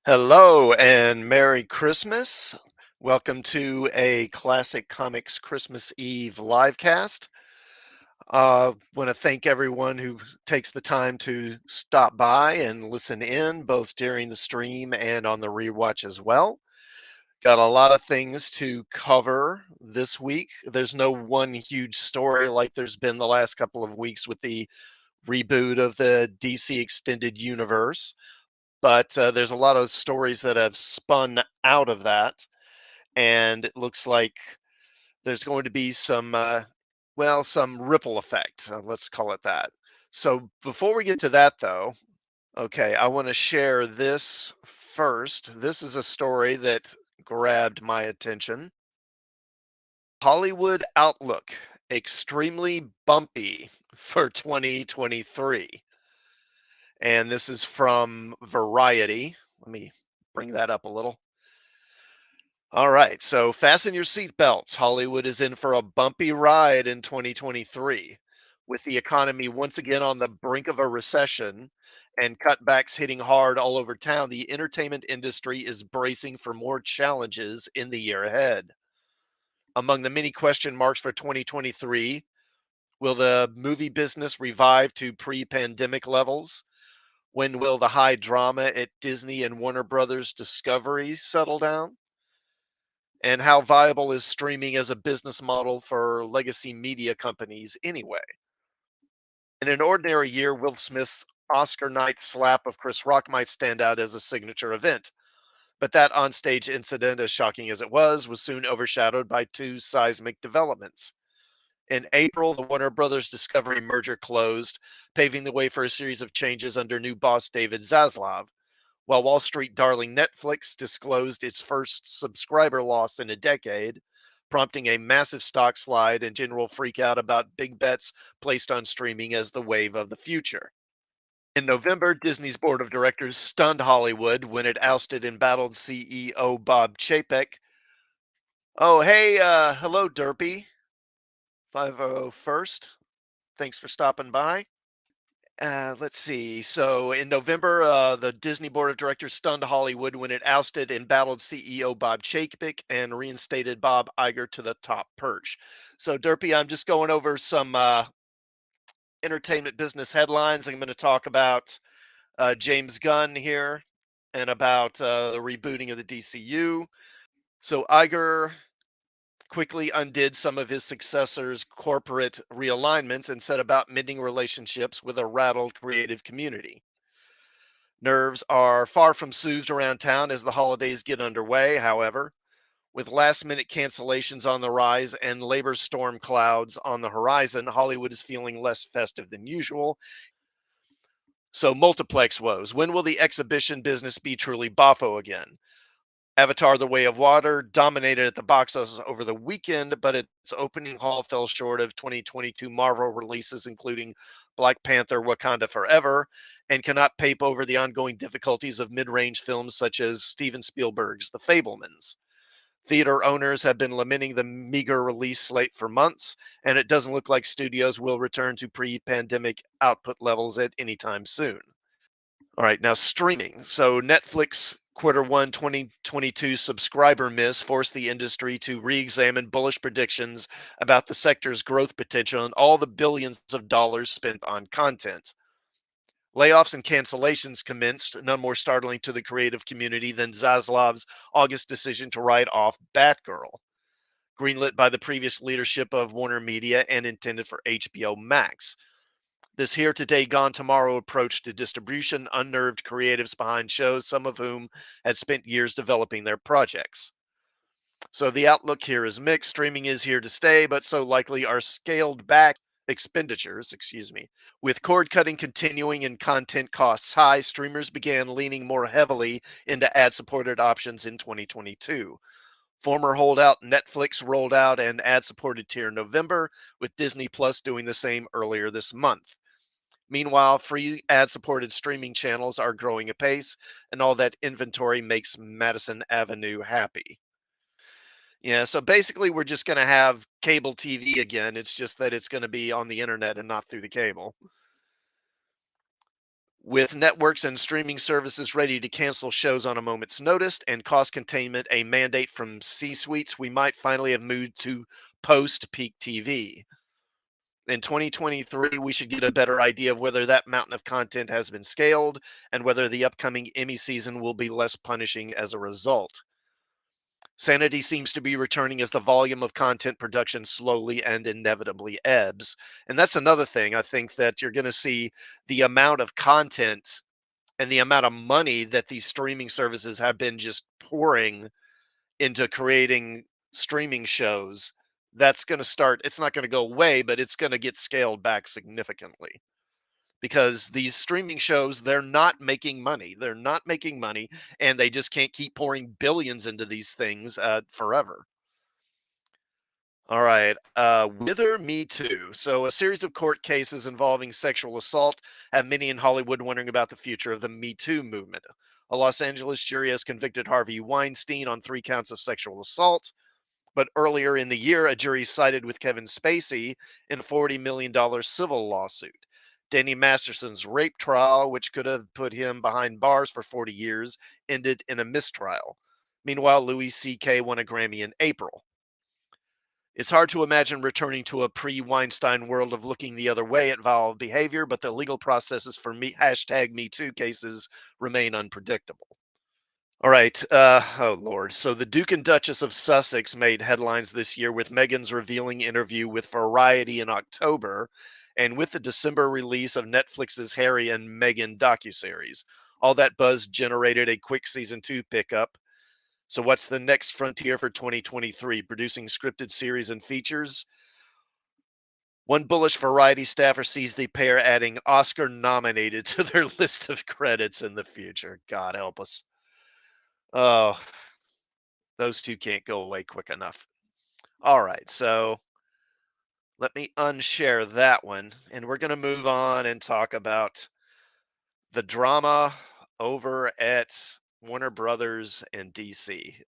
Hello and Merry Christmas. Welcome to a Classic Comics Christmas Eve livecast. Want to thank everyone who takes the time to stop by and listen in, both during the stream and on the rewatch as well. Got a lot of things to cover this week. There's no one huge story like there's been the last couple of weeks with the reboot of the DC Extended Universe, but there's a lot of stories that have spun out of that, and it looks like there's going to be some ripple effect. Let's call it that. So before we get to that, though, okay, I want to share this first. This is a story that grabbed my attention. Hollywood Outlook extremely bumpy for 2023. And this is from Variety. Let me bring that up a little. All right, so fasten your seatbelts. Hollywood is in for a bumpy ride in 2023. With the economy once again on the brink of a recession and cutbacks hitting hard all over town, the entertainment industry is bracing for more challenges in the year ahead. Among the many question marks for 2023, will the movie business revive to pre pandemic levels? When will the high drama at Disney and Warner Brothers Discovery settle down? And how viable is streaming as a business model for legacy media companies anyway? In an ordinary year, Will Smith's Oscar night slap of Chris Rock might stand out as a signature event. But that onstage incident, as shocking as it was soon overshadowed by two seismic developments. In April, the Warner Brothers Discovery merger closed, paving the way for a series of changes under new boss David Zaslav, while Wall Street darling Netflix disclosed its first subscriber loss in a decade, prompting a massive stock slide and general freak out about big bets placed on streaming as the wave of the future. In November, Disney's board of directors stunned Hollywood when it ousted embattled CEO Bob Chapek. Oh, hey, hello, Derpy. 501st. Thanks for stopping by. Let's see. So in November, the Disney board of directors stunned Hollywood when it ousted embattled CEO Bob Chapek and reinstated Bob Iger to the top perch. So, Derpy, I'm just going over some entertainment business headlines. I'm going to talk about James Gunn here and about the rebooting of the DCU. So, Iger quickly undid some of his successor's corporate realignments and set about mending relationships with a rattled creative community. Nerves are far from soothed around town as the holidays get underway, however. With last minute cancellations on the rise and labor storm clouds on the horizon, Hollywood is feeling less festive than usual. So, multiplex woes. When will the exhibition business be truly boffo again? Avatar The Way of Water dominated at the box office over the weekend, but its opening haul fell short of 2022 Marvel releases, including Black Panther Wakanda Forever, and cannot pape over the ongoing difficulties of mid range films such as Steven Spielberg's The Fablemans. Theater owners have been lamenting the meager release slate for months, and it doesn't look like studios will return to pre pandemic output levels at any time soon. All right, now streaming. So Netflix Q1 2022 subscriber miss forced the industry to re-examine bullish predictions about the sector's growth potential and all the billions of dollars spent on content. Layoffs and cancellations commenced, none more startling to the creative community than Zaslav's August decision to write off Batgirl, greenlit by the previous leadership of Warner Media and intended for HBO Max. This here today, gone tomorrow approach to distribution unnerved creatives behind shows, some of whom had spent years developing their projects. So the outlook here is mixed. Streaming is here to stay, but so likely are scaled back expenditures, With cord cutting continuing and content costs high, streamers began leaning more heavily into ad supported options in 2022. Former holdout Netflix rolled out an ad supported tier in November, with Disney Plus doing the same earlier this month. Meanwhile, free ad supported streaming channels are growing apace, and all that inventory makes Madison Avenue happy. Yeah, so basically, we're just going to have cable TV again. It's just that it's going to be on the internet and not through the cable. With networks and streaming services ready to cancel shows on a moment's notice and cost containment a mandate from C suites, we might finally have moved to post peak TV. In 2023, we should get a better idea of whether that mountain of content has been scaled and whether the upcoming Emmy season will be less punishing as a result. Sanity seems to be returning as the volume of content production slowly and inevitably ebbs. And that's another thing. I think that you're going to see the amount of content and the amount of money that these streaming services have been just pouring into creating streaming shows. That's going to start, it's not going to go away, but it's going to get scaled back significantly because these streaming shows, they're not making money. They're not making money, and they just can't keep pouring billions into these things forever. All right. Wither Me Too. So, a series of court cases involving sexual assault have many in Hollywood wondering about the future of the Me Too movement. A Los Angeles jury has convicted Harvey Weinstein on 3 counts of sexual assault. But earlier in the year, a jury sided with Kevin Spacey in a $40 million civil lawsuit. Danny Masterson's rape trial, which could have put him behind bars for 40 years, ended in a mistrial. Meanwhile, Louis C.K. won a Grammy in April. It's hard to imagine returning to a pre-Weinstein world of looking the other way at vile behavior, but the legal processes for #Me Too cases remain unpredictable. All right. Oh, Lord. So the Duke and Duchess of Sussex made headlines this year with Meghan's revealing interview with Variety in October and with the December release of Netflix's Harry and Meghan docuseries. All that buzz generated a quick season 2 pickup. So, what's the next frontier for 2023? Producing scripted series and features? One bullish Variety staffer sees the pair adding Oscar nominated to their list of credits in the future. God help us. Oh, those two can't go away quick enough. All right, so let me unshare that one, and we're going to move on and talk about the drama over at Warner Brothers and DC.